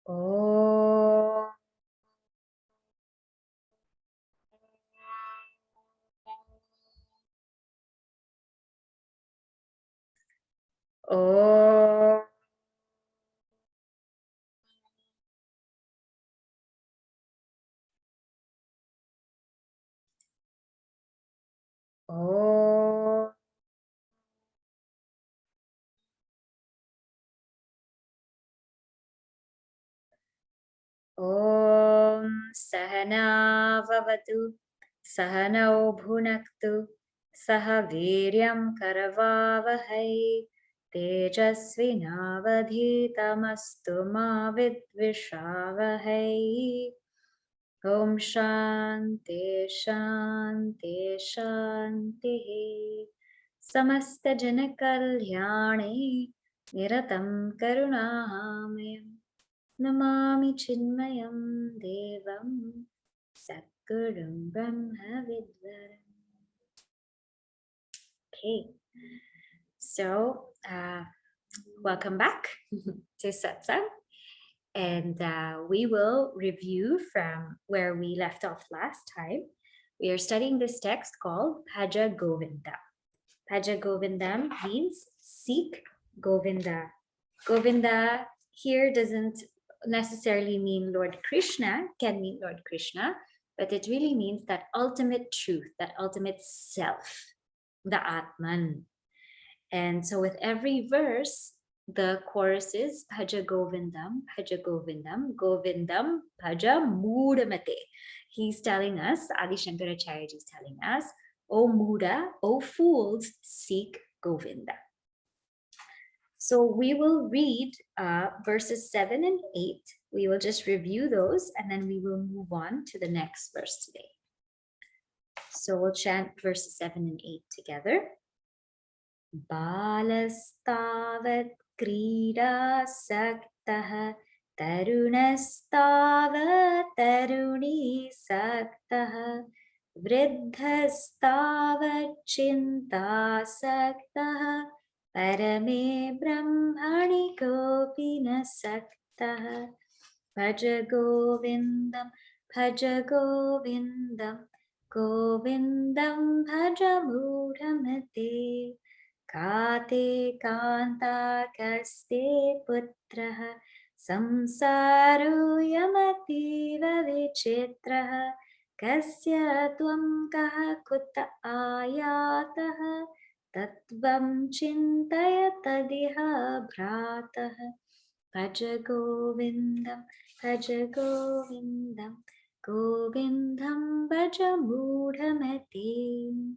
Om. Om. Om. Om Sahana Vavatu Sahanau Bhunaktu Saha Viryam Karavavahai Tejasvinavadhitamastu ma vidvishavahai. Om Shanti Shanti Shanti. Samasta Jana Kalyane Niratam Karunamayam Namami Chinmayam Devam Satgurum Brahma Vidvaram. Okay, so welcome back to Satsang, and we will review from where we left off last time. We are studying this text called Bhaja Govindam. Bhaja Govindam means seek Govinda. Govinda here doesn't necessarily mean Lord Krishna, can mean Lord Krishna, but it really means that ultimate truth, that ultimate self, the Atman. And so with every verse, the chorus is Bhaja Govindam, Bhaja Govindam, Govindam, Bhaja Mudamate. He's telling us, Adi Shankaracharya is telling us, O Muda, O fools, seek Govinda. So we will read verses 7 and 8. We will just review those and then we will move on to the next verse today. So we'll chant verses 7 and 8 together. Balastavat krida saktaha tarunastavat taruni saktaha vriddhastavat chinta saktaha Parame Brahmani Kopi Nasaktah. Bhaja Govindam, Bhaja Govindam, Govindam Bhaja Mudhamate. Kate Kanta Kaste Putraha, Samsaru Yamativa Vichitraha, Kasya Tvam Kaha Kutta Ayataha. Tattvam chintaya tadiha bhratah. Bhaja Govindam, Bhaja Govindam, Govindam Bhaja Mudhamati.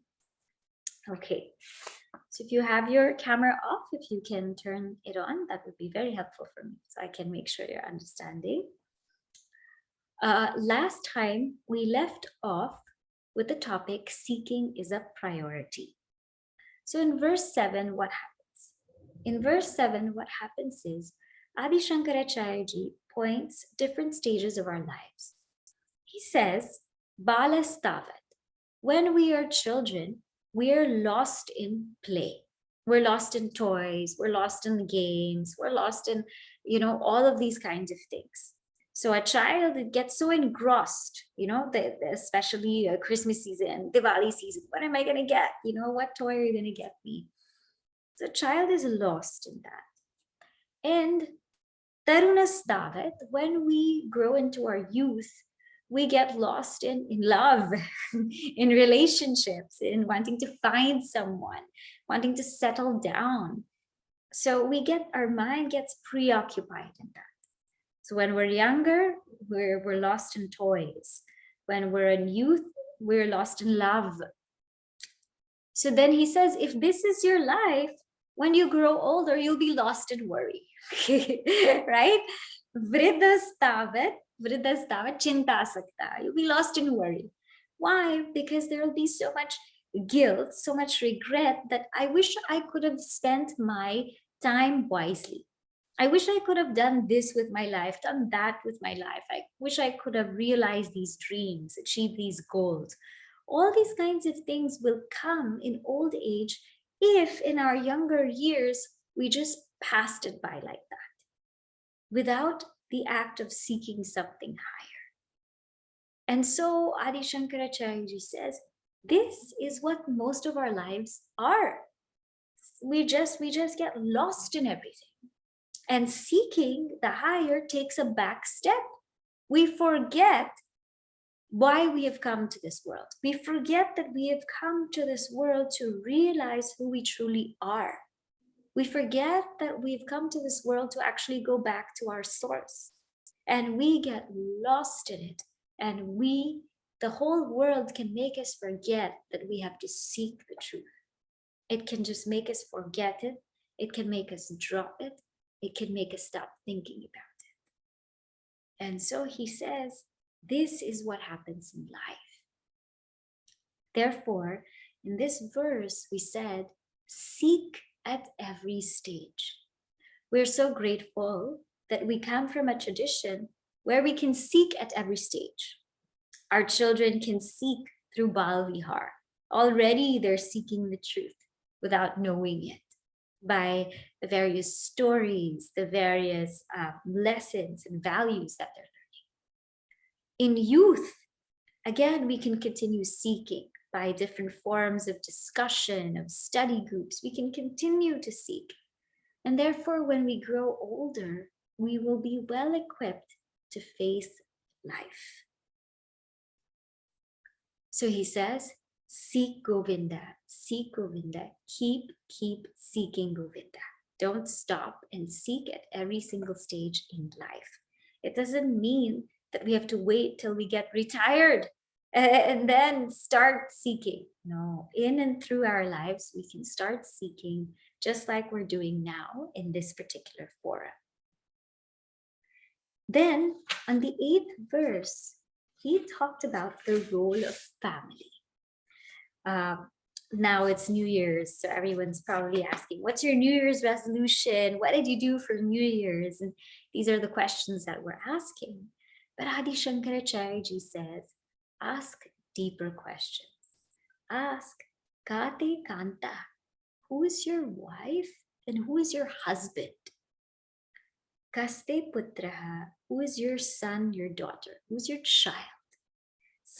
Okay, so if you have your camera off, if you can turn it on, that would be very helpful for me, so I can make sure you're understanding. Last time, we left off with the topic, seeking is a priority. So in verse 7, what happens? In verse 7, what happens is Adi Shankaracharya ji points different stages of our lives. He says, Balastavat. When we are children, we are lost in play. We're lost in toys, we're lost in games, we're lost in, all of these kinds of things. So a child, it gets so engrossed, especially Christmas season, Diwali season. What am I going to get? What toy are you going to get me? So a child is lost in that. And Tarunastavat, when we grow into our youth, we get lost in love, in relationships, in wanting to find someone, wanting to settle down. So our mind gets preoccupied in that. So when we're younger, we're lost in toys. When we're in youth, we're lost in love. So then he says, if this is your life, when you grow older, you'll be lost in worry, right? Vriddhastavat chinta sakta. You'll be lost in worry. Why? Because there will be so much guilt, so much regret that I wish I could have spent my time wisely. I wish I could have done this with my life, done that with my life. I wish I could have realized these dreams, achieved these goals. All these kinds of things will come in old age if in our younger years we just passed it by like that, without the act of seeking something higher. And so Adi Shankaracharya ji says, this is what most of our lives are. We just get lost in everything. And seeking the higher takes a back step. We forget why we have come to this world. We forget that we have come to this world to realize who we truly are. We forget that we've come to this world to actually go back to our source. And we get lost in it. And the whole world can make us forget that we have to seek the truth. It can just make us forget it. It can make us drop it. It can make us stop thinking about it. And so he says, this is what happens in life. Therefore, in this verse, we said, seek at every stage. We're so grateful that we come from a tradition where we can seek at every stage. Our children can seek through Bal Vihar. Already they're seeking the truth without knowing it, by the various stories, the various lessons and values that they're learning. In youth, again, we can continue seeking by different forms of discussion, of study groups. We can continue to seek. And therefore, when we grow older, we will be well equipped to face life. So he says, seek Govinda, keep seeking Govinda. Don't stop and seek at every single stage in life. It doesn't mean that we have to wait till we get retired and then start seeking. No, in and through our lives, we can start seeking just like we're doing now in this particular forum. Then on the 8th verse, he talked about the role of family. Now it's New Year's, so everyone's probably asking, what's your New Year's resolution? What did you do for New Year's? And these are the questions that we're asking. But Adi Shankaracharya ji says, ask deeper questions. Ask, Kate Kanta, who is your wife and who is your husband? Kaste Putraha, who is your son, your daughter? Who's your child?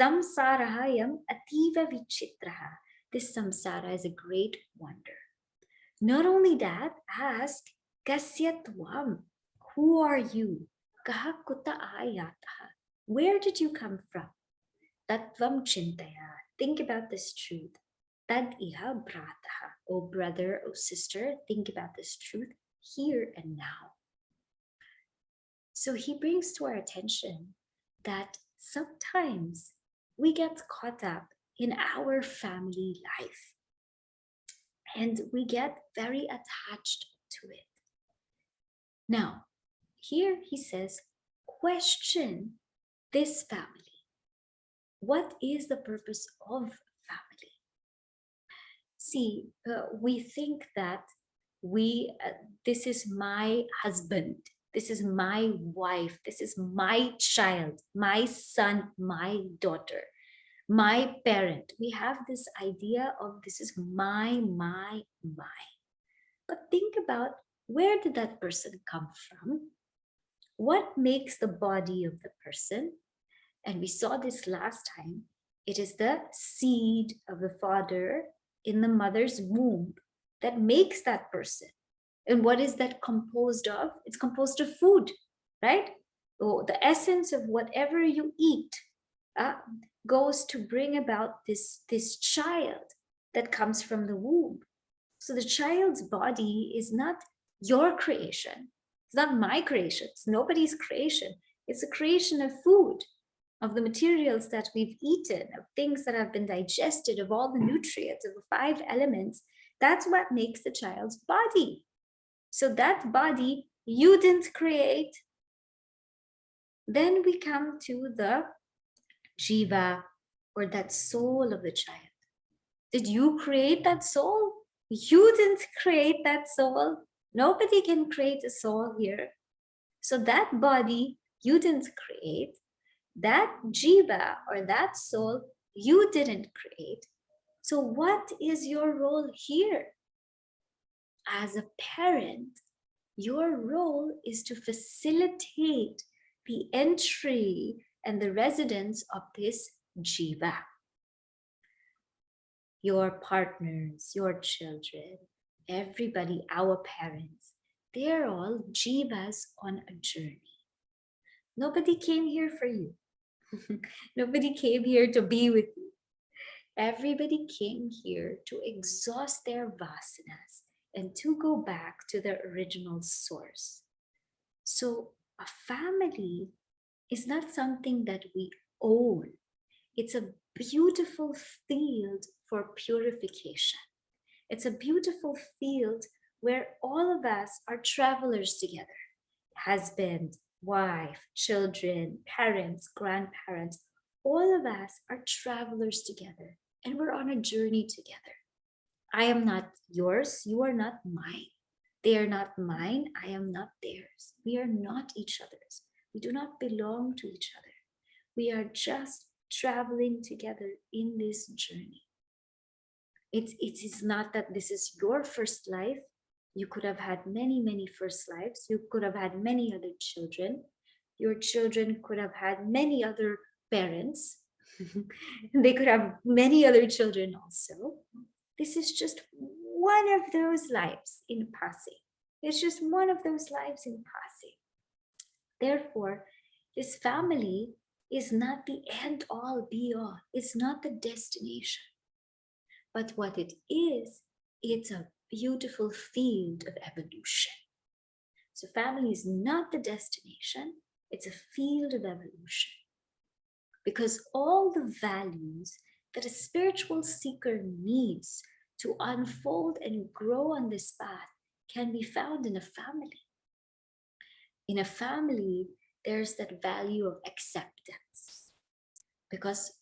Samsarahayam ativa vichitraha. This samsara is a great wonder. Not only that, ask kasyatvam. Who are you? Kaha kuta ayataha. Where did you come from? Tatvam chintaya. Think about this truth. Tad iha brataha. Oh brother, oh sister, think about this truth here and now. So he brings to our attention that sometimes we get caught up in our family life and we get very attached to it. Now, here he says, question this family. What is the purpose of family? See, we think that this is my husband, this is my wife, this is my child, my son, my daughter, my parent. We have this idea of this is my. But think about, where did that person come from? What makes the body of the person? And we saw this last time. It is the seed of the father in the mother's womb that makes that person. And what is that composed of? It's composed of food, right? So the essence of whatever you eat goes to bring about this child that comes from the womb. So the child's body is not your creation. It's not my creation. It's nobody's creation. It's a creation of food, of the materials that we've eaten, of things that have been digested, of all the nutrients, of the 5 elements. That's what makes the child's body. So that body you didn't create. Then we come to the Jiva, or that soul of the child. Did you create that soul? You didn't create that soul. Nobody can create a soul here. So that body you didn't create. That Jiva, or that soul, you didn't create. So what is your role here? As a parent, Your role is to facilitate the entry and the residence of this jiva. Your partners, your children, everybody, our parents, they're all jivas on a journey. Nobody came here for you. Nobody came here to be with you. Everybody came here to exhaust their vasanas and to go back to their original source. So a family is not something that we own. It's a beautiful field for purification. It's a beautiful field where all of us are travelers together. Husband, wife, children, parents, grandparents, all of us are travelers together and we're on a journey together. I am not yours, you are not mine. They are not mine, I am not theirs. We are not each other's. We do not belong to each other. We are just traveling together in this journey. It is not that this is your first life. You could have had many, many first lives. You could have had many other children. Your children could have had many other parents. They could have many other children also. This is just one of those lives in passing. It's just one of those lives in passing. Therefore, this family is not the end all be all. It's not the destination. But what it is, it's a beautiful field of evolution. So family is not the destination, it's a field of evolution. Because all the values that a spiritual seeker needs to unfold and grow on this path can be found in a family. In a family, there's that value of acceptance. Because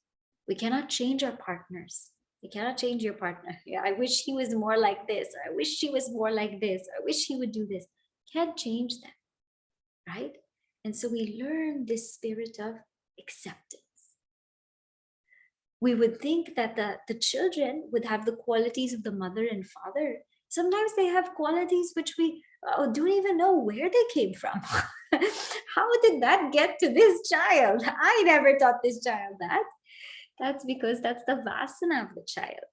we cannot change our partners. You cannot change your partner. Yeah, I wish he was more like this. I wish she was more like this. I wish he would do this. Can't change them, right? And so we learn this spirit of acceptance. We would think that the children would have the qualities of the mother and father. Sometimes they have qualities which we don't even know where they came from. How did that get to this child? I never taught this child that. That's because that's the vasana of the child.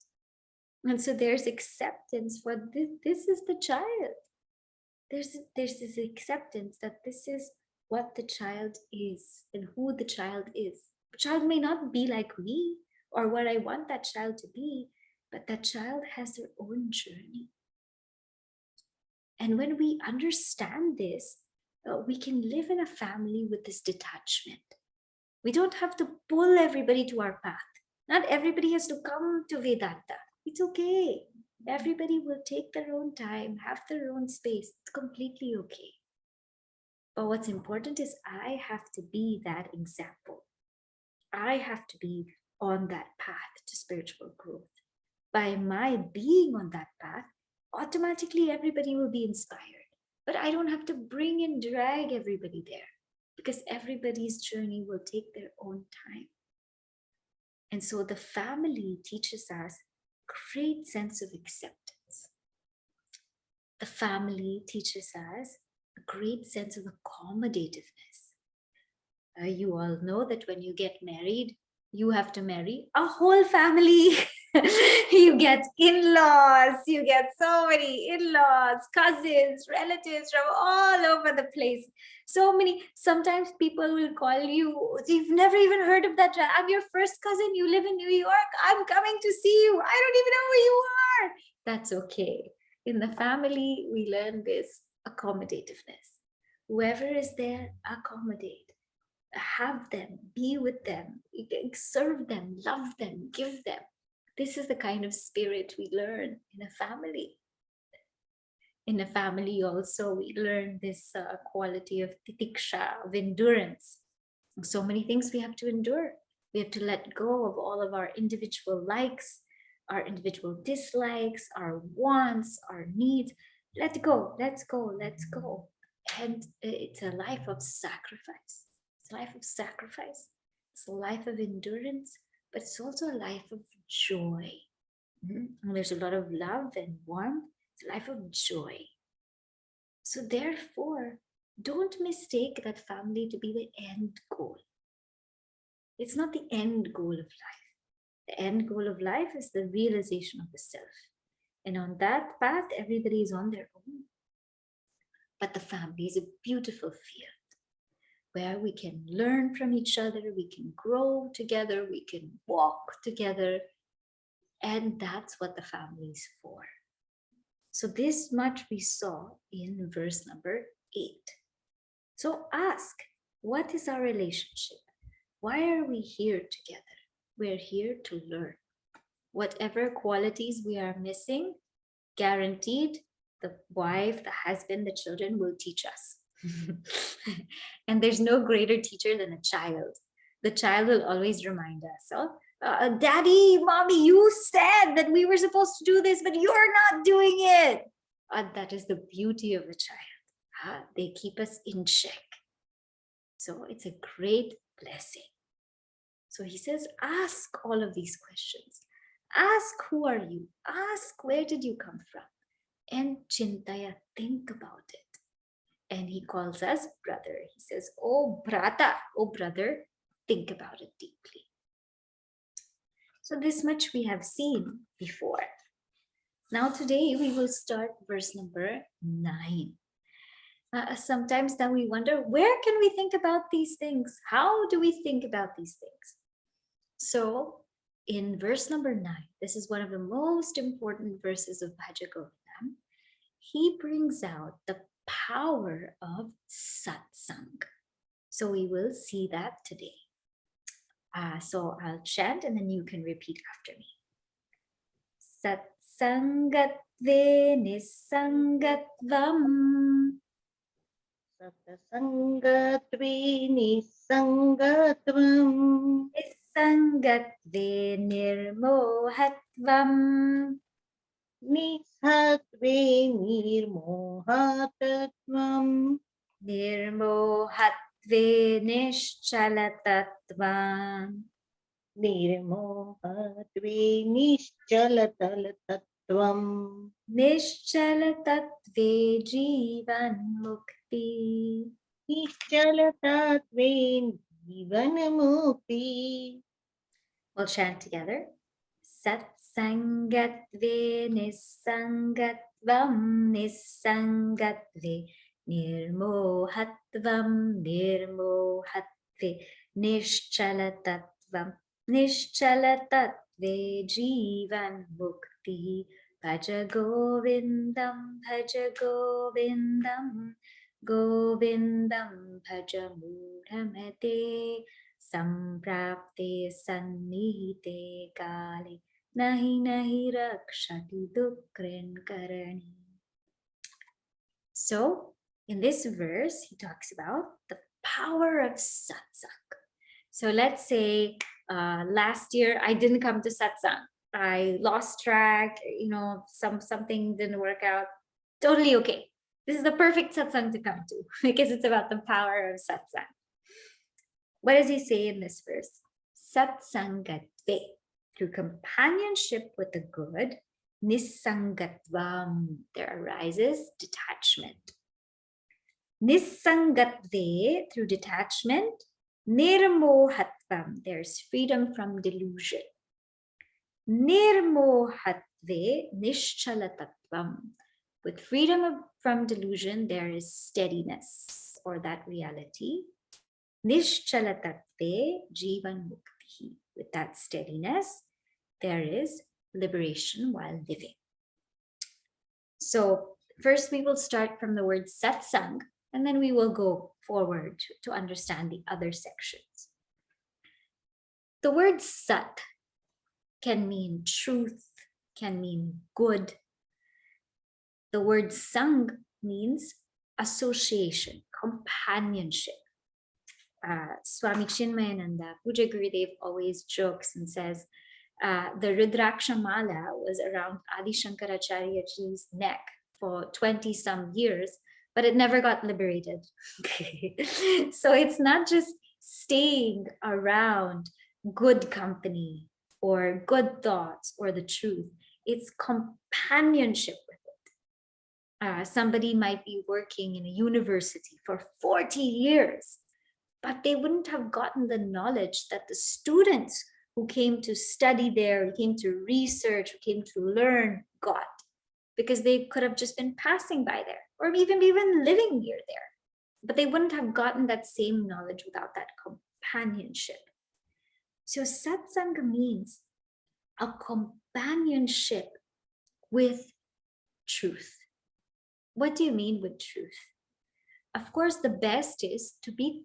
And so there's acceptance for this. This is the child. There's this acceptance that this is what the child is and who the child is. The child may not be like me or what I want that child to be, but that child has their own journey. And when we understand this, we can live in a family with this detachment. We don't have to pull everybody to our path. Not everybody has to come to Vedanta. It's okay. Everybody will take their own time, have their own space. It's completely okay. But what's important is I have to be that example. I have to be on that path to spiritual growth. By my being on that path, automatically everybody will be inspired. But I don't have to bring and drag everybody there because everybody's journey will take their own time. And so the family teaches us a great sense of acceptance. The family teaches us a great sense of accommodativeness. You all know that when you get married, you have to marry a whole family. You get in-laws, you get so many in-laws, cousins, relatives from all over the place. So many, sometimes people will call you, you've never even heard of that. I'm your first cousin, you live in New York, I'm coming to see you. I don't even know who you are. That's okay. In the family, we learn this accommodativeness. Whoever is there, accommodate. Have them, be with them, serve them, love them, give them. This is the kind of spirit we learn in a family. In a family also, we learn this quality of titiksha, of endurance. So many things we have to endure. We have to let go of all of our individual likes, our individual dislikes, our wants, our needs. Let go, let's go, let's go. And it's a life of sacrifice. It's a life of sacrifice. It's a life of endurance, but it's also a life of joy. And there's a lot of love and warmth. It's a life of joy. So therefore, don't mistake that family to be the end goal. It's not the end goal of life. The end goal of life is the realization of the self. And on that path, everybody is on their own. But the family is a beautiful field where we can learn from each other, we can grow together, we can walk together. And that's what the family is for. So this much we saw in verse number 8. So ask, what is our relationship? Why are we here together? We're here to learn. Whatever qualities we are missing, guaranteed the wife, the husband, the children will teach us. And there's no greater teacher than a child. The child will always remind us, Daddy, Mommy, you said that we were supposed to do this, but you're not doing it. That is the beauty of a child. They keep us in check. So it's a great blessing. So he says, ask all of these questions. Ask, who are you? Ask, where did you come from? And chintaya, think about it. And he calls us brother. He says, oh brata, oh brother, think about it deeply. So this much we have seen before. Now today we will start verse number 9. Sometimes now we wonder, where can we think about these things? How do we think about these things? So in verse number 9, this is one of the most important verses of Bhaja Govindam. He brings out the power of Satsang. So we will see that today. So I'll chant and then you can repeat after me. Satsangatve nisangatvam. Satsangatve nisangatvam. Nisangatve nirmohatvam. Nishatve nirmohatatvam. Nirmohatve nishchalatatvam. Nirmohatve nischalatatvam. Nishchalatatve jivan mukti. Nischalatatve jivanamukti. We'll chant together. Satsangatve nisangatvam nisangatve nirmohatvam nirmohatve nishchalatatvam nishchalatatve jivan mukti. Bhaja Govindam, Bhaja Govindam, Govindam Bhaja Mudhamate. Samprapte sannihite kale nahi nahi rakshati dukrin karani. So in this verse, he talks about the power of satsang. So let's say last year I didn't come to satsang. I lost track, something didn't work out. Totally okay. This is the perfect satsang to come to because it's about the power of satsang. What does he say in this verse? Satsangatve, through companionship with the good, nisangatvam, there arises detachment. Nisangatve, through detachment, nirmohatvam, there's freedom from delusion. Nirmohatve, nishchalatatvam, with freedom from delusion, there is steadiness, or that reality. Nishchalatatve jivan mukti. With that steadiness, there is liberation while living. So first we will start from the word satsang, and then we will go forward to understand the other sections. The word sat can mean truth, can mean good. The word sang means association, companionship. Swami Chinmayananda, Puja Gurudev always jokes and says, the Rudraksha Mala was around Adi Shankaracharya ji's neck for 20 some years, but it never got liberated. So it's not just staying around good company or good thoughts or the truth. It's companionship with it. Somebody might be working in a university for 40 years, but they wouldn't have gotten the knowledge that the students who came to study there, who came to research, who came to learn got, because they could have just been passing by there or even living near there. But they wouldn't have gotten that same knowledge without that companionship. So satsang means a companionship with truth. What do you mean with truth? Of course, the best is to be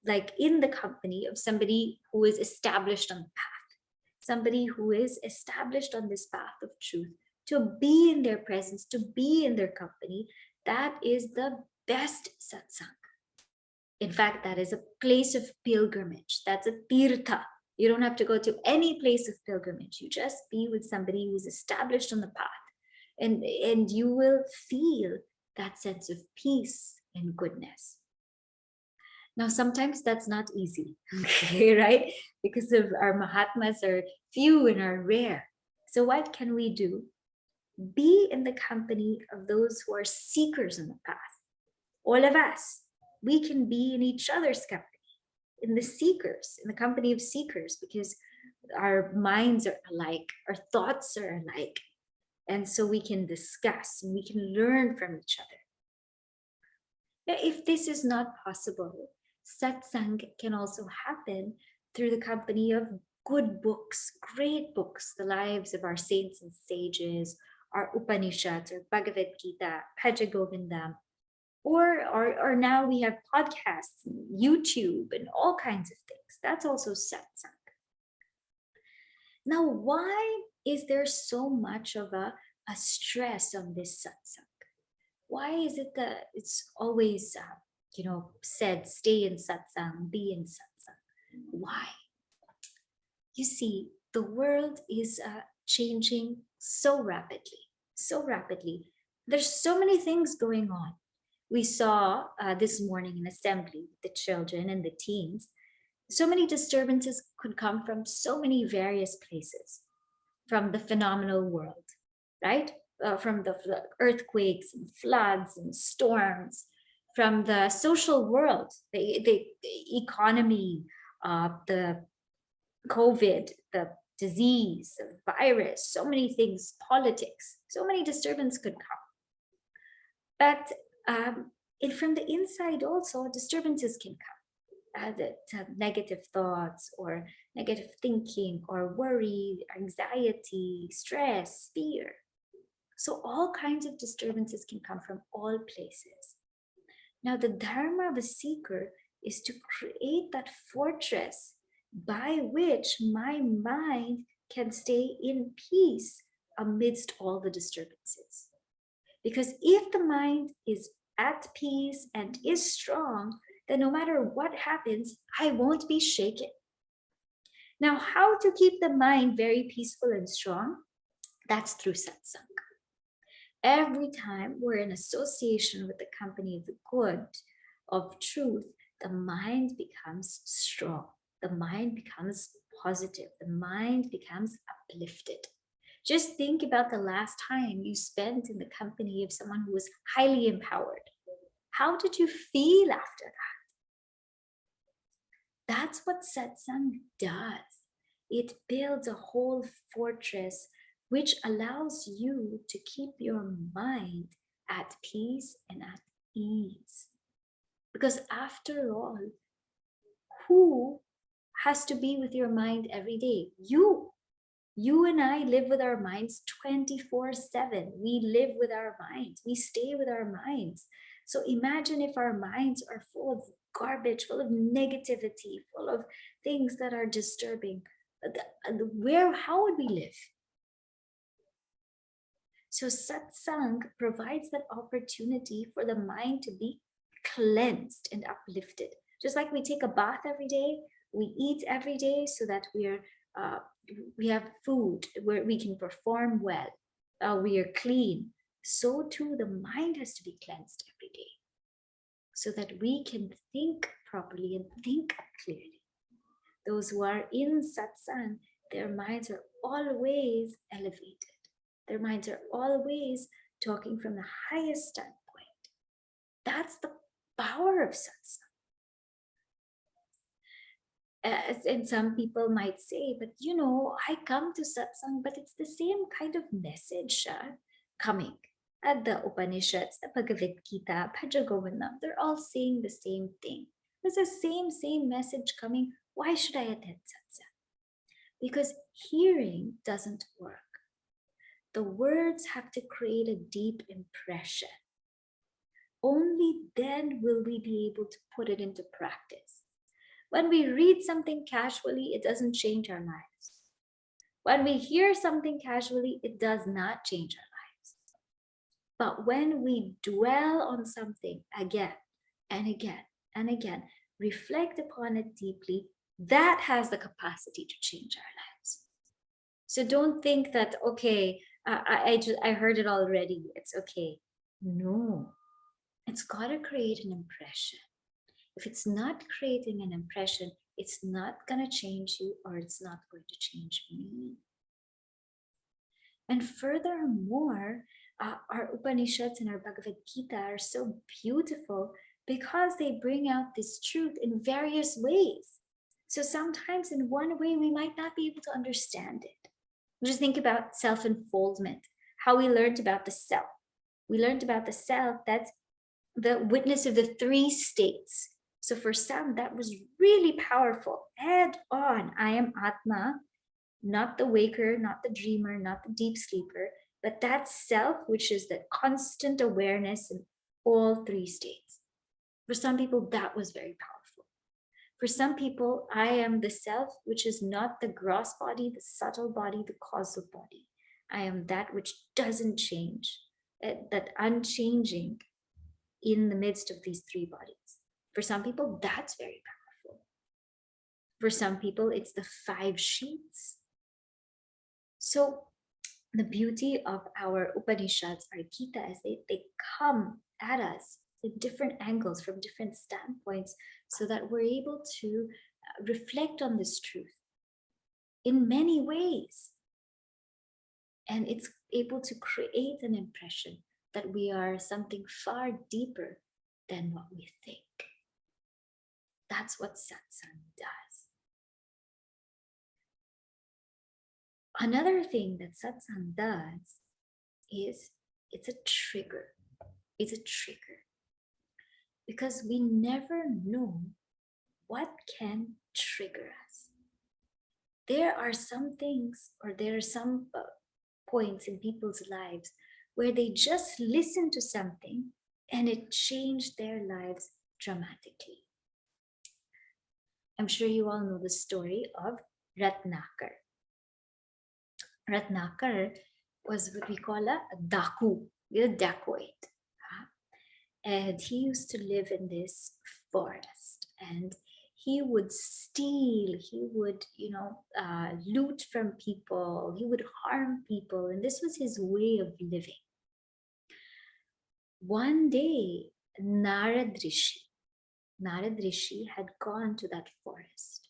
like in the company of somebody who is established on the path, somebody who is established on this path of truth, to be in their presence, to be in their company. That is the best satsang. In fact, that is a place of pilgrimage. That's a tirtha. You don't have to go to any place of pilgrimage. You just be with somebody who's established on the path, and you will feel that sense of peace and goodness. Now, sometimes that's not easy, okay, right? Because of our Mahatmas are few and are rare. So what can we do? Be in the company of those who are seekers in the path. All of us, we can be in each other's company, in the seekers, in the company of seekers, because our minds are alike, our thoughts are alike. And so we can discuss and we can learn from each other. Now, if this is not possible, satsang can also happen through the company of good books, great books, the lives of our saints and sages, our Upanishads, or Bhagavad Gita, Bhaja Govindam, or now we have podcasts, and YouTube, and all kinds of things. That's also satsang. Now, why is there so much of a stress on this satsang? Why is it that it's always, said, stay in satsang, be in satsang? Why? You see, the world is changing so rapidly, so rapidly. There's so many things going on. We saw this morning in assembly, the children and the teens, so many disturbances could come from so many various places, from the phenomenal world, right? From the earthquakes and floods and storms, from the social world, the economy, the COVID, the disease, the virus, so many things, politics, so many disturbances could come. But from the inside also, disturbances can come. Negative thoughts or negative thinking or worry, anxiety, stress, fear. So all kinds of disturbances can come from all places. Now, the dharma of a seeker is to create that fortress by which my mind can stay in peace amidst all the disturbances. Because if the mind is at peace and is strong, then no matter what happens, I won't be shaken. Now, how to keep the mind very peaceful and strong? That's through satsang. Every time we're in association with the company of the good, of truth, the mind becomes strong. The mind becomes positive. The mind becomes uplifted. Just think about the last time you spent in the company of someone who was highly empowered. How did you feel after that? That's what satsang does. It builds a whole fortress which allows you to keep your mind at peace and at ease. Because after all, who has to be with your mind every day? You. You and I live with our minds 24/7. We live with our minds. We stay with our minds. So imagine if our minds are full of garbage, full of negativity, full of things that are disturbing. How would we live? So satsang provides that opportunity for the mind to be cleansed and uplifted. Just like we take a bath every day, we eat every day so that we have food where we can perform well, we are clean. So too the mind has to be cleansed every day so that we can think properly and think clearly. Those who are in satsang, their minds are always elevated. Their minds are always talking from the highest standpoint. That's the power of satsang. And some people might say, but I come to satsang, but it's the same kind of message coming. The Upanishads, the Bhagavad Gita, Bhaja Govindam, they're all saying the same thing. There's the same message coming. Why should I attend satsang? Because hearing doesn't work. The words have to create a deep impression. Only then will we be able to put it into practice. When we read something casually, it doesn't change our lives. When we hear something casually, it does not change our lives. But when we dwell on something again and again and again, reflect upon it deeply, that has the capacity to change our lives. So don't think that, okay, I heard it already, it's okay. No, it's got to create an impression. If it's not creating an impression, it's not going to change you, or it's not going to change me. And furthermore, our Upanishads and our Bhagavad Gita are so beautiful because they bring out this truth in various ways. So sometimes in one way, we might not be able to understand it. Just think about self-unfoldment, how we learned about the self. We learned about the self, that's the witness of the three states. So for some, that was really powerful. Add on, I am Atma, not the waker, not the dreamer, not the deep sleeper, but that self, which is the constant awareness in all three states. For some people, that was very powerful. For some people, I am the self, which is not the gross body, the subtle body, the causal body. I am that which doesn't change, that unchanging in the midst of these three bodies. For some people, that's very powerful. For some people, it's the 5 sheets. So the beauty of our Upanishads, our Gita, is they come at us in different angles, from different standpoints, so that we're able to reflect on this truth in many ways. And it's able to create an impression that we are something far deeper than what we think. That's what satsang does. Another thing that satsang does is it's a trigger. It's a trigger. Because we never know what can trigger us. There are some things, or there are some points in people's lives where they just listen to something and it changed their lives dramatically. I'm sure you all know the story of Ratnakar. Ratnakar was what we call a daku, a dacoit. And he used to live in this forest, and he would steal, he would, loot from people, he would harm people, and this was his way of living. One day, Narad Rishi had gone to that forest,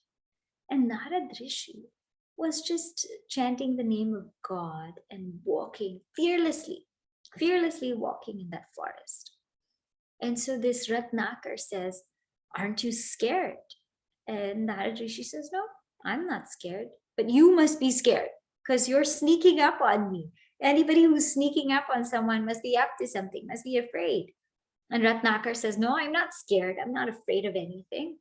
and Narad Rishi was just chanting the name of God and walking fearlessly walking in that forest. And so this Ratnakar says, aren't you scared? And Narad Rishi says, no, I'm not scared, but you must be scared because you're sneaking up on me. Anybody who's sneaking up on someone must be up to something, must be afraid. And Ratnakar says, no, I'm not scared. I'm not afraid of anything.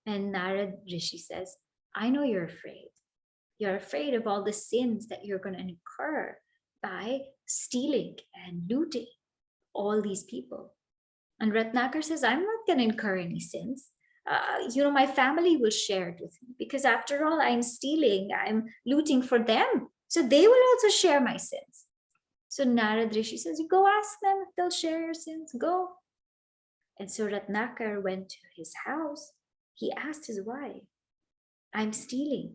And Narad Rishi says, I know you're afraid. You're afraid of all the sins that you're going to incur by stealing and looting all these people. And Ratnakar says, I'm not going to incur any sins. My family will share it with me because after all, I'm stealing, I'm looting for them. So they will also share my sins. So Narad Rishi says, you go ask them if they'll share your sins, go. And so Ratnakar went to his house. He asked his wife, I'm stealing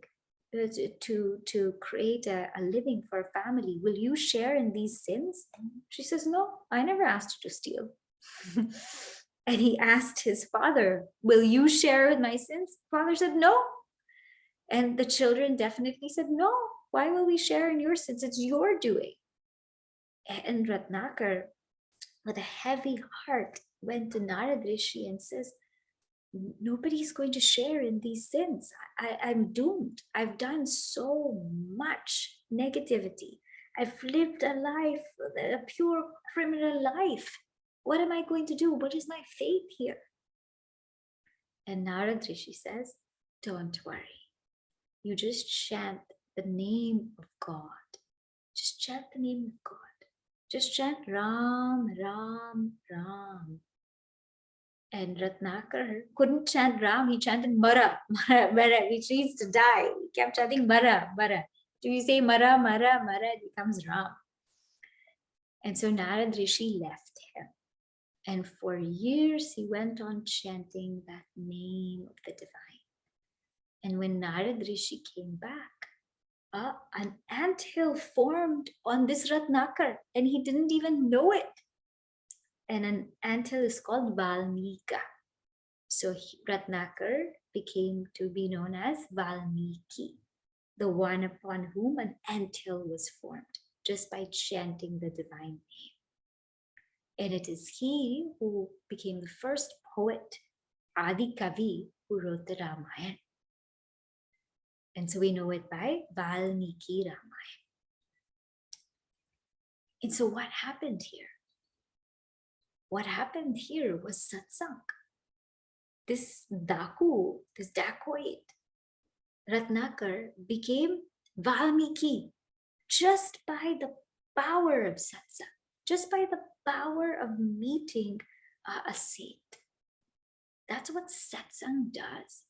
to create a living for a family. Will you share in these sins? She says, no, I never asked you to steal. And he asked his father, will you share with my sins? Father said, no. And the children definitely said, no, why will we share in your sins? It's your doing. And Ratnakar, with a heavy heart, went to Narad Rishi and says, nobody's going to share in these sins. I'm doomed. I've done so much negativity. I've lived a life, a pure criminal life. What am I going to do? What is my fate here? And Narad Rishi says, don't worry. You just chant the name of God. Just chant the name of God. Just chant Ram, Ram, Ram. And Ratnakar couldn't chant Ram, he chanted Mara, Mara, Mara, which means to die. He kept chanting Mara, Mara. Do you say Mara, Mara, Mara, it becomes Ram. And so Narad Rishi left him. And for years he went on chanting that name of the divine. And when Narad Rishi came back, an anthill formed on this Ratnakar, and he didn't even know it. And an anthill is called Valmika. So Ratnakar became to be known as Valmiki, the one upon whom an anthill was formed, just by chanting the divine name. And it is he who became the first poet, Adi Kavi, who wrote the Ramayana. And so we know it by Valmiki Ramayana. And so what happened here? What happened here was satsang. This daku, this dacoit, Ratnakar, became Valmiki just by the power of satsang, just by the power of meeting a saint. That's what satsang does.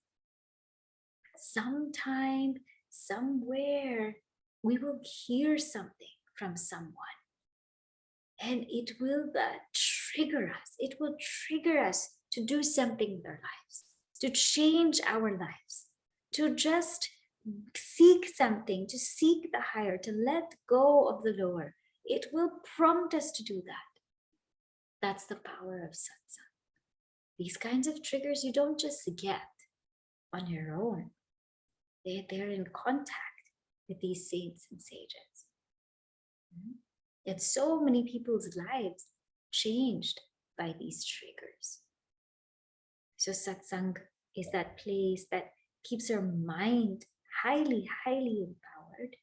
Sometime, somewhere, we will hear something from someone, and it will trigger us. It will trigger us to do something with our lives, to change our lives, to just seek something, to seek the higher, to let go of the lower. It will prompt us to do that. That's the power of satsang. These kinds of triggers you don't just get on your own. They're in contact with these saints and sages. And so many people's lives changed by these triggers. So satsang is that place that keeps our mind highly, highly empowered.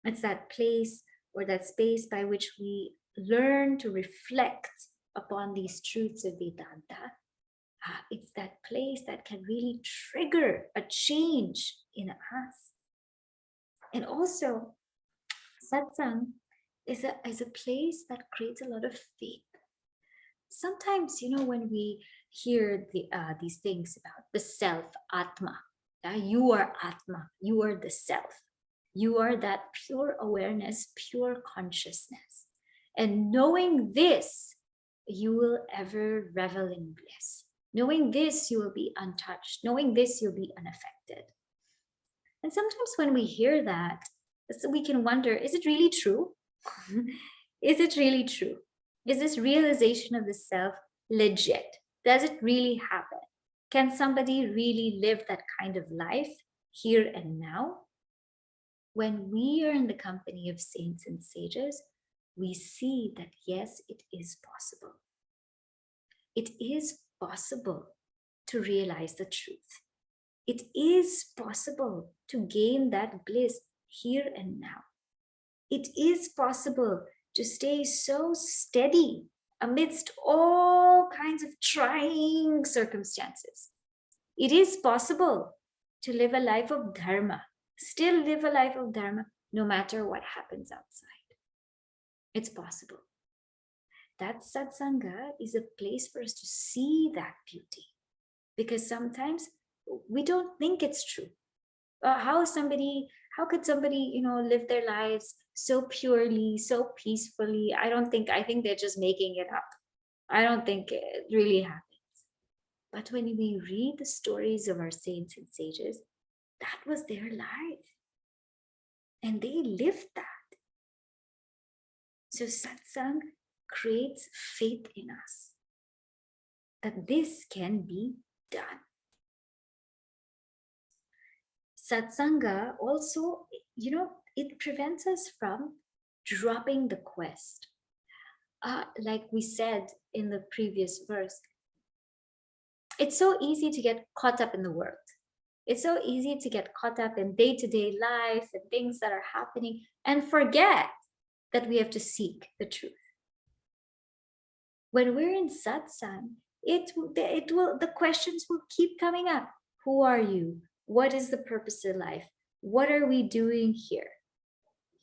It's that place or that space by which we learn to reflect upon these truths of Vedanta. It's that place that can really trigger a change in us. And also, satsang is a place that creates a lot of faith. Sometimes, when we hear these things about the self, Atma, you are Atma, you are the self, you are that pure awareness, pure consciousness. And knowing this, you will ever revel in bliss. Knowing this, you will be untouched. Knowing this, you'll be unaffected. And sometimes when we hear that, we can wonder, is it really true? Is it really true? Is this realization of the self legit? Does it really happen? Can somebody really live that kind of life here and now? When we are in the company of saints and sages, we see that yes, it is possible. It is possible to realize the truth. It is possible to gain that bliss here and now. It is possible to stay so steady amidst all kinds of trying circumstances. It is possible to live a life of dharma, still live a life of dharma, no matter what happens outside. It's possible. That satsanga is a place for us to see that beauty, because sometimes we don't think it's true. How could somebody live their lives so purely, so peacefully? I think they're just making it up. I don't think it really happens. But when we read the stories of our saints and sages, that was their life, and they lived that. So satsang creates faith in us that this can be done. Satsanga also, it prevents us from dropping the quest. Like we said in the previous verse, it's so easy to get caught up in the world. It's so easy to get caught up in day-to-day life and things that are happening and forget that we have to seek the truth. When we're in satsang, the questions will keep coming up. Who are you? What is the purpose of life? What are we doing here?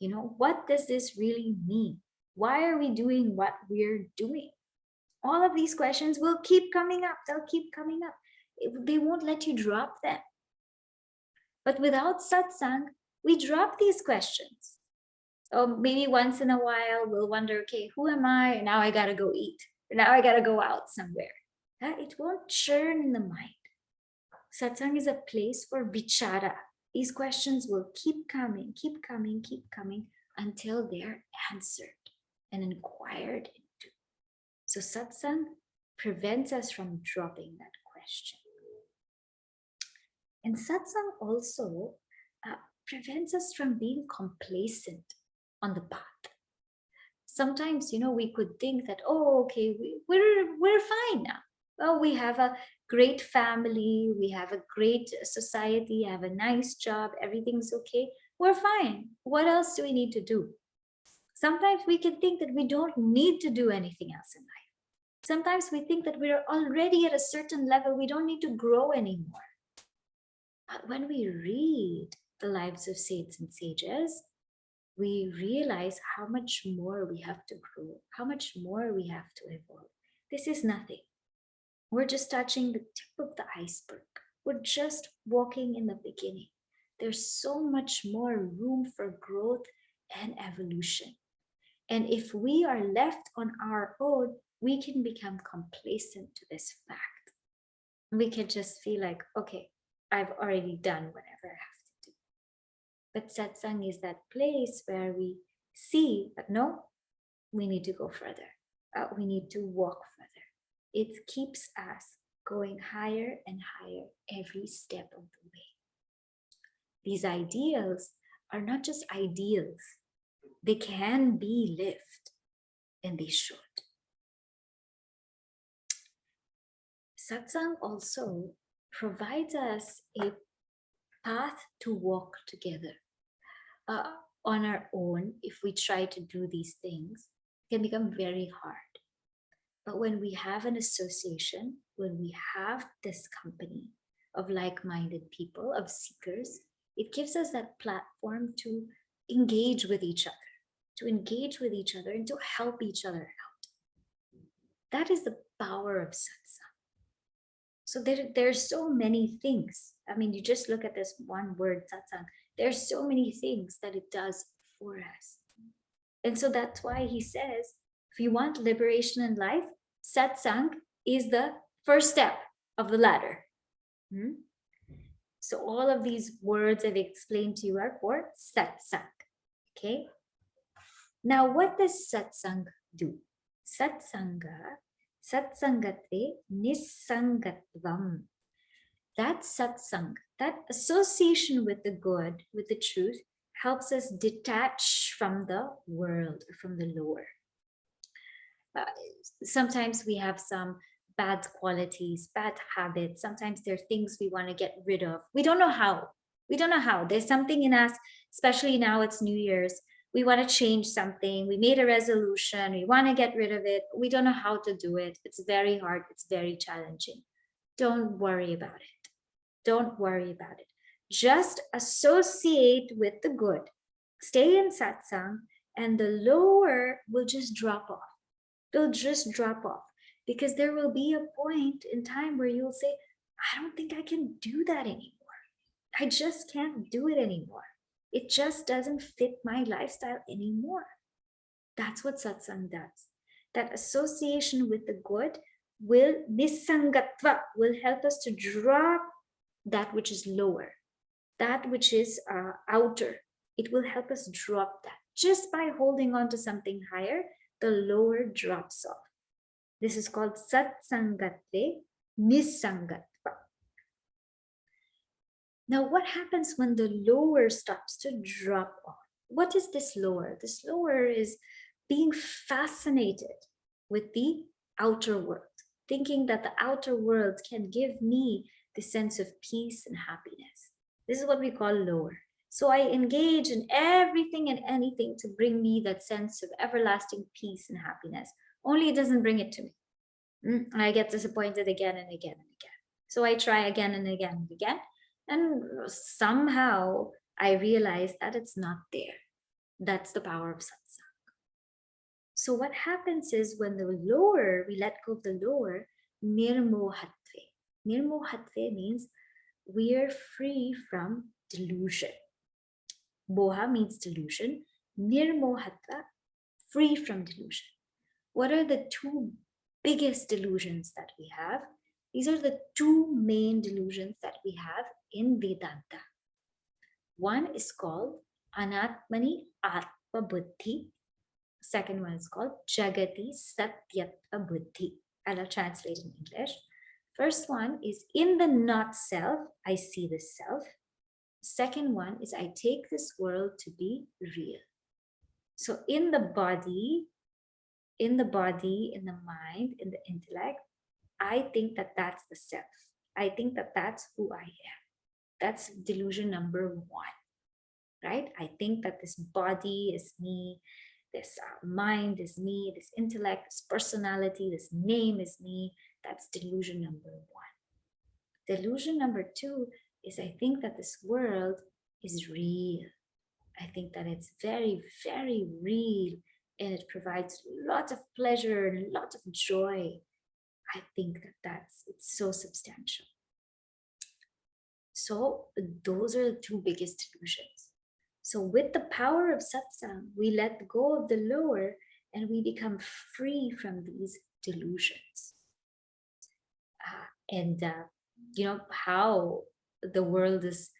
What does this really mean? Why are we doing what we're doing? All of these questions will keep coming up. They'll keep coming up. They won't let you drop them. But without satsang, we drop these questions. Maybe once in a while, we'll wonder, okay, who am I? Now I got to go eat. Now I got to go out somewhere. It won't churn in the mind. Satsang is a place for vichara. These questions will keep coming, keep coming, keep coming until they're answered and inquired into. So satsang prevents us from dropping that question. And satsang also prevents us from being complacent on the path. Sometimes, we could think that, oh, okay, we're fine now. Well, we have a great family, we have a great society, have a nice job, everything's okay. We're fine. What else do we need to do? Sometimes we can think that we don't need to do anything else in life. Sometimes we think that we're already at a certain level, we don't need to grow anymore. But when we read the lives of saints and sages, we realize how much more we have to grow, how much more we have to evolve. This is nothing. We're just touching the tip of the iceberg. We're just walking in the beginning. There's so much more room for growth and evolution. And if we are left on our own, we can become complacent to this fact. We can just feel like, okay, I've already done whatever I have to do. But satsang is that place where we see that no, we need to go further. We need to walk further. It keeps us going higher and higher every step of the way. These ideals are not just ideals. They can be lived, and they should. Satsang also provides us a path to walk together. On our own, if we try to do these things, it can become very hard. But when we have an association, when we have this company of like-minded people, of seekers, it gives us that platform to engage with each other, and to help each other out. That is the power of satsang. So there's so many things. I mean, you just look at this one word, satsang. There's so many things that it does for us. And so that's why he says, if you want liberation in life, satsang is the first step of the ladder. So all of these words I've explained to you are for satsang. Okay? Now, what does satsang do? Satsangatve nisangatvam. That satsang, that association with the good, with the truth, helps us detach from the world, from the lower. Sometimes we have some bad qualities, bad habits. Sometimes there are things we want to get rid of. We don't know how. There's something in us, especially now it's New Year's. We want to change something. We made a resolution. We want to get rid of it. We don't know how to do it. It's very hard. It's very challenging. Don't worry about it. Don't worry about it. Just associate with the good. Stay in satsang, and the lower will just drop off. They'll just drop off, because there will be a point in time where you'll say, I don't think I can do that anymore. I just can't do it anymore. It just doesn't fit my lifestyle anymore. That's what satsang does. That association with the good will, nisangatva, will help us to drop that which is lower, that which is outer. It will help us drop that. Just by holding on to something higher, the lower drops off. This is called satsangatve nisangatva. Now, what happens when the lower starts to drop off? what is this lower? This lower is being fascinated with the outer world, thinking that the outer world can give me the sense of peace and happiness. This is what we call lower. So I engage in everything and anything to bring me that sense of everlasting peace and happiness. Only it doesn't bring it to me. And I get disappointed again and again and again. So I try again and again and again. And somehow I realize that it's not there. That's the power of satsang. So what happens is when the lower, we let go of the lower, nirmohatve. Nirmohatve means we are free from delusion. Moha means delusion. Nirmohatva, free from delusion. What are the two biggest delusions that we have? These are the two main delusions that we have in Vedanta. One is called Anatmani Atma Buddhi. Second one is called Jagati Satyatva Buddhi. I'll translate in English. First one is in the not self, I see the self. Second one is I take this world to be real. So in the body, in the mind, in the intellect, I think that that's the self. I think that that's who I am. That's delusion number one, right? I think that this body is me, this mind is me, this intellect, this personality, this name is me. That's delusion number one. Delusion number two is I think that this world is real. I think that it's very, very real and it provides a lot of pleasure and a lot of joy. I think that it's so substantial. So those are the two biggest delusions. So with the power of satsang, we let go of the lower and we become free from these delusions. You know, how the world is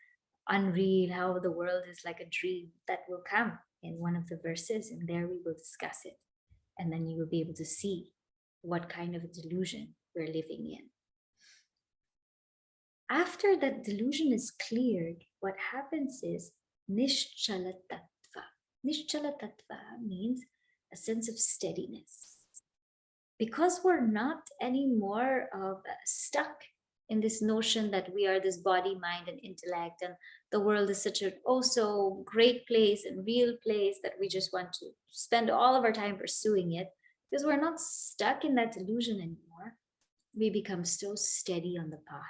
unreal, how the world is like a dream, that will come in one of the verses, and there we will discuss it. And then you will be able to see what kind of a delusion we're living in. After that delusion is cleared, what happens is Nishchala Tattva. Nishchala Tattva means a sense of steadiness. Because we're not anymore stuck in this notion that we are this body, mind, and intellect, and the world is such an so great place and real place that we just want to spend all of our time pursuing it, because we're not stuck in that delusion anymore. We become so steady on the path.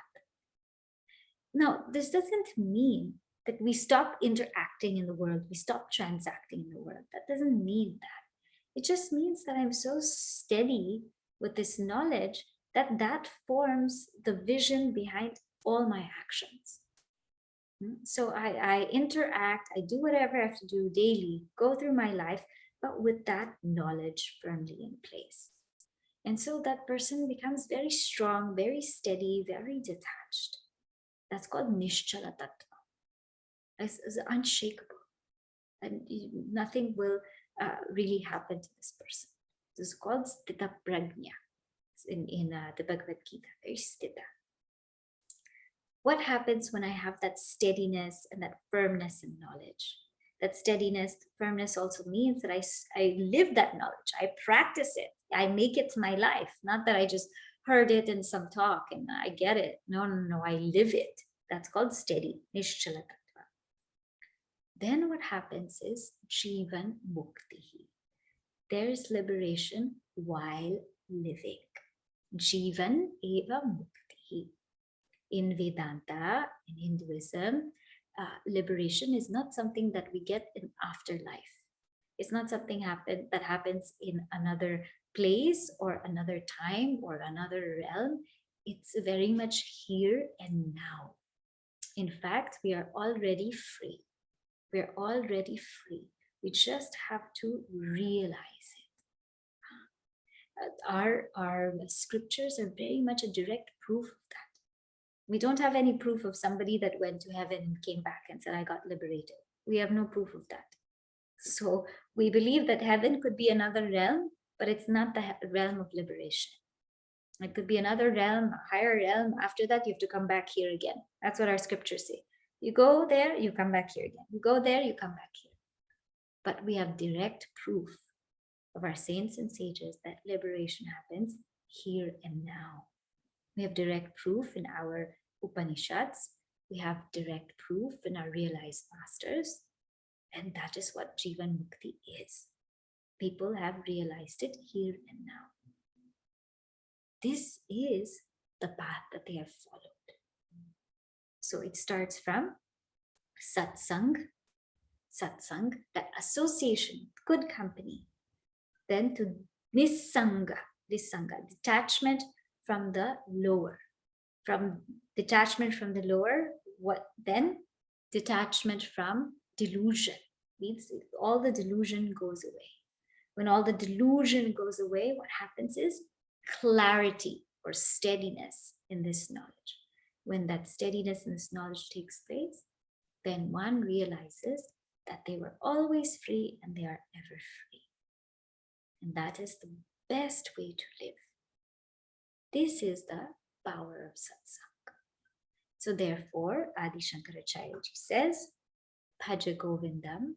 Now, this doesn't mean that we stop interacting in the world, we stop transacting in the world. That doesn't mean that. It just means that I'm so steady with this knowledge that forms the vision behind all my actions. So I interact, I do whatever I have to do daily, go through my life, but with that knowledge firmly in place. And so that person becomes very strong, very steady, very detached. That's called Nishchala Tattva. It's unshakable. And nothing will really happen to this person. This is called Sthita Prajna in the Bhagavad Gita. Very Sthita. What happens when I have that steadiness and that firmness in knowledge? That steadiness, firmness also means that I live that knowledge. I practice it. I make it my life. Not that I just heard it in some talk and I get it. No. I live it. That's called steady. Nishchala Tattva. Then what happens is Jivan Mukti. There's liberation while living. Jivan eva mukti. In Vedanta, in Hinduism, liberation is not something that we get in afterlife. It's not something that happens in another place or another time or another realm. It's very much here and now. In fact, we are already free. We're already free. We just have to realize it. Our scriptures are very much a direct proof of that. We don't have any proof of somebody that went to heaven and came back and said, I got liberated. We have no proof of that. So we believe that heaven could be another realm, but it's not the realm of liberation. It could be another realm, a higher realm. After that, you have to come back here again. That's what our scriptures say. You go there, you come back here again. You go there, you come back here. But we have direct proof of our saints and sages that liberation happens here and now. We have direct proof in our Upanishads. We have direct proof in our realized masters. And that is what Jivan Mukti is. People have realized it here and now. This is the path that they have followed. So it starts from Satsang, that association, good company. Then to Nisanga, detachment from the lower. From detachment from the lower, what then? Detachment from delusion. Means all the delusion goes away. When all the delusion goes away, what happens is clarity or steadiness in this knowledge. When that steadiness in this knowledge takes place, then one realizes that they were always free and they are ever free. And that is the best way to live. This is the power of satsang. So therefore, Adi Shankaracharya ji says, Bhaja Govindam,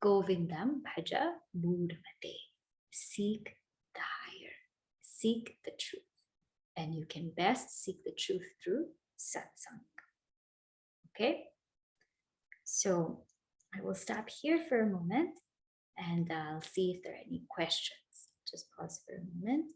Govindam Bhaja Mudmate. Seek the higher, seek the truth. And you can best seek the truth through satsang. Okay? So I will stop here for a moment and I'll see if there are any questions. Just pause for a moment.